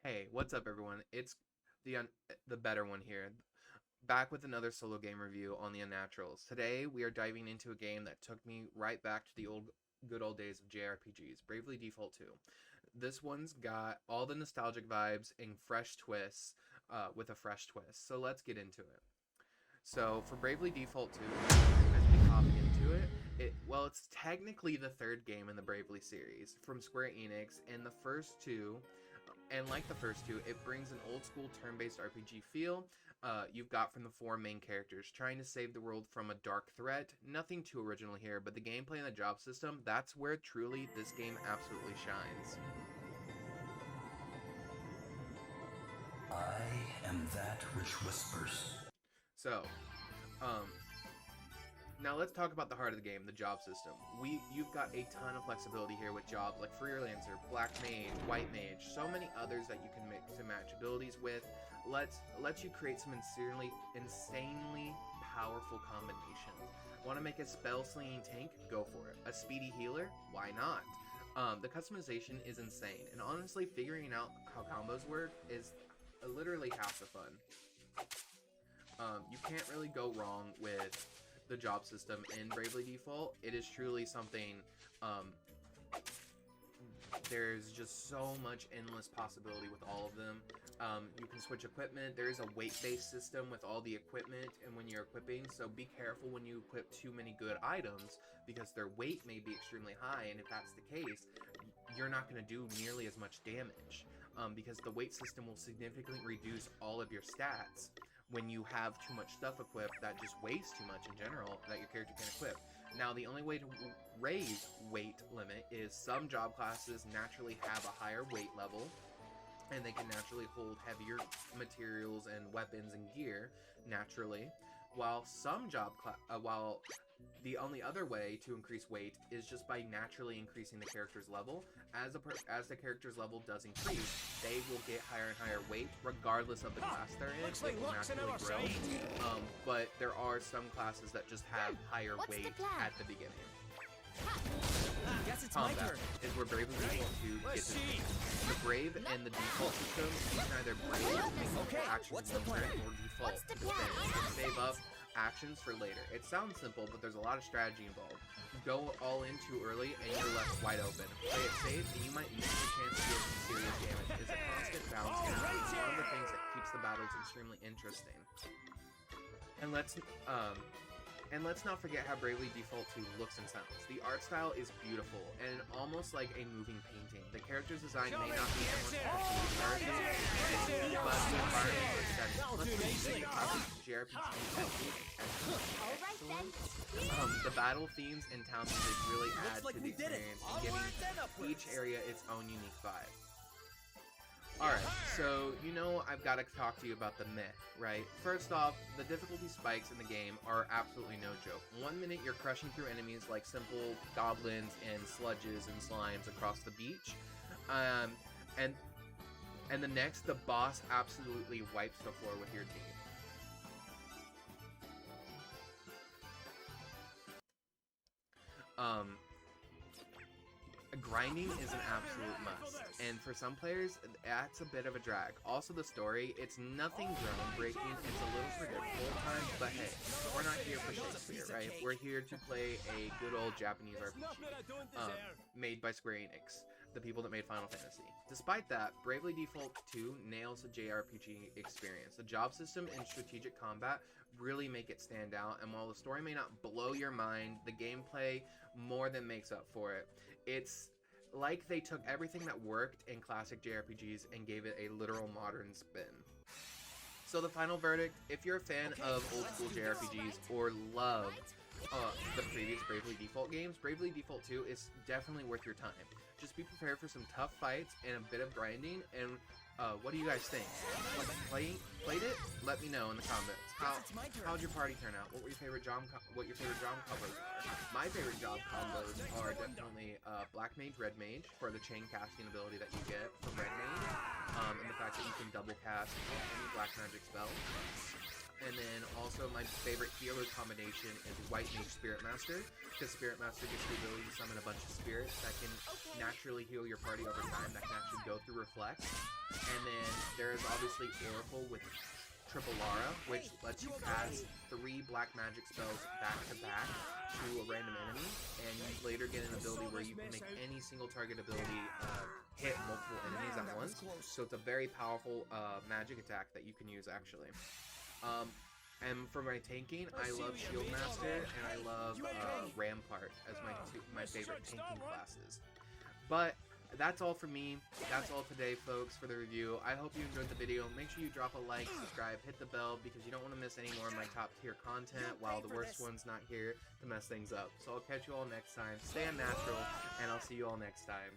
Hey, what's up, everyone? It's the better one here, back with another solo game review on the Unnaturals. Today, we are diving into a game that took me right back to the good old days of JRPGs, Bravely Default 2. This one's got all the nostalgic vibes and fresh twists, with a fresh twist. So let's get into it. So for Bravely Default 2, as we hop into it, it's technically the third game in the Bravely series from Square Enix, and the first two. And like the first two, it brings an old school turn-based RPG feel you've got from the four main characters, trying to save the world from a dark threat. Nothing too original here, but the gameplay and the job system, that's where truly this game absolutely shines. I am that which whispers. So, now let's talk about the heart of the game, the job system. You've got a ton of flexibility here with jobs like Freelancer, Black Mage, White Mage, so many others that you can mix and match abilities with. Lets you create some insanely powerful combinations. Want to make a spell slinging tank? Go for it. A speedy healer? Why not? The customization is insane, and honestly, figuring out how combos work is literally half the fun. You can't really go wrong with the job system in Bravely Default. It is truly something, there's just so much endless possibility with all of them. You can switch equipment. There is a weight-based system with all the equipment and when you're equipping, so be careful when you equip too many good items because their weight may be extremely high, and if that's the case, you're not going to do nearly as much damage because the weight system will significantly reduce all of your stats when you have too much stuff equipped that just weighs too much in general that your character can equip. Now, the only way to raise weight limit is some job classes naturally have a higher weight level, and they can naturally hold heavier materials and weapons and gear naturally, while the only other way to increase weight is just by naturally increasing the character's level. As the character's level does increase, they will get higher and higher weight, regardless of the class they're in. Looks like It will luck's in naturally our grow. side. But there are some classes that just have higher What's the weight plan? at the beginning. Guess it's my Combat turn. is where Bravely Default 2 Let's gets its see. name. The Brave and the Default system, you can either Brave Okay, action what's the one turn plan? or Default What's the defense plan? to save up actions for later. It sounds simple, but there's a lot of strategy involved. Go all in too early and you're left wide open. Play it safe and you might miss the chance to deal some serious damage. It's a constant balancing act. It's one of the things that keeps the battles extremely interesting. And let's not forget how Bravely Default 2 looks and sounds. The art style is beautiful and almost like a moving painting. The character's design may not be the most but the environment is setting. Let's face it, the classic JRPG Alright then. the battle themes and town music really add like to we the did it. experience and giving Onwards and upwards. each area its own unique vibe. Alright, so you know I've got to talk to you about the meh, right? First off, the difficulty spikes in the game are absolutely no joke. 1 minute you're crushing through enemies like simple goblins and sludges and slimes across the beach, and the next the boss absolutely wipes the floor with your team. Grinding is an absolute must, and for some players, that's a bit of a drag. Also, the story, it's nothing groundbreaking, it's a little predictable at times, but hey, we're not here for Shakespeare, right? We're here to play a good old Japanese RPG, made by Square Enix, the people that made Final Fantasy. Despite that, Bravely Default 2 nails the JRPG experience. The job system and strategic combat really make it stand out, and while the story may not blow your mind, the gameplay more than makes up for it. It's like they took everything that worked in classic JRPGs and gave it a literal modern spin. So the final verdict, if you're a fan of old school JRPGs or love the previous Bravely Default games, Bravely Default 2 is definitely worth your time. Just be prepared for some tough fights and a bit of grinding, and what do you guys think? Played it? Let me know in the comments. How'd your party turn out? What your favorite job combos are? My favorite job combos are definitely Black Mage, Red Mage for the chain casting ability that you get from Red Mage, and the fact that you can double cast any black magic spell. And then also my favorite healer combination is White Mage Spirit Master, because Spirit Master gives the ability to summon a bunch of spirits that can naturally heal your party over time, that can actually go through Reflect. And then there is obviously Oracle with Triple Lara, which lets you cast 3 black magic spells back to back to a random enemy, and you later get an ability where you can make any single target ability hit multiple enemies at once. So it's a very powerful magic attack that you can use actually. And for my tanking, I love Shield Master and I love Rampart as my favorite tanking classes. But that's all for me. That's all today, folks, for the review. I hope you enjoyed the video. Make sure you drop a like, subscribe, hit the bell, because you don't want to miss any more of my top tier content while the worst one's not here to mess things up. So I'll catch you all next time. Stay unnatural, and I'll see you all next time.